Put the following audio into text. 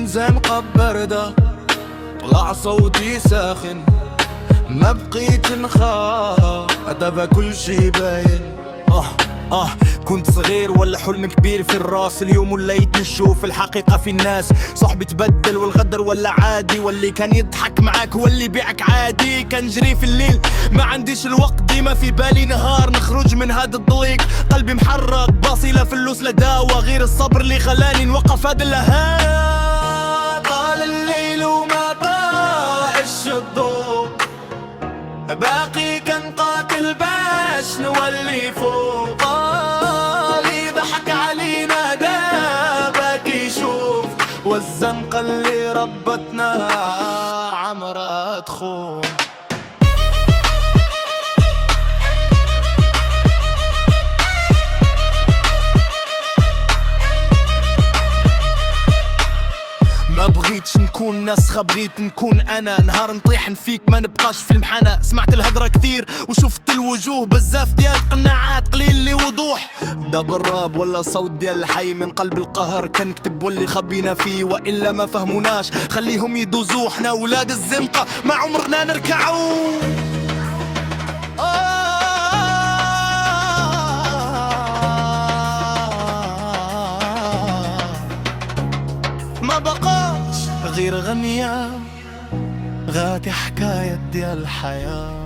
زنقة باردة، طلع صوتي ساخن، ما بقيت نخاف، هذا كل شي باين. كنت صغير ولا حلم كبير في الراس، اليوم وليت نشوف الحقيقة في الناس. صاحبي تبدل والغدر ولا عادي، واللي كان يضحك معاك واللي يبيعك عادي. كان جري في الليل ما عنديش الوقت، ديما في بالي نهار نخرج من هذا الضيق. قلبي محرق باصي لا فلوس لا دواء، غير الصبر اللي خلاني نوقف هذا اللهان. طال الليل وما طاقش الضوء، باقي كان قاتل باش نولي فوق. طالي ضحك علينا دابك يشوف، والزنقة اللي ربتنا عمرها تخون. ما بغيتش نكون نسخة، بغيت نكون أنا. نهار نطيح فيك ما نبقاش في المحنة. سمعت الهضرة كثير وشفت الوجوه، بزاف ديال القناعات قليل لي وضوح. داب الراب ولا صوت ديال الحي من قلب القهر، كنكتب واللي خبينا فيه وإلا ما فهموناش. خليهم يدوزو، حنا ولاد الزنقة ما عمرنا نركعو. ما بقاش غير غنية غاتي حكاية ديال الحياة.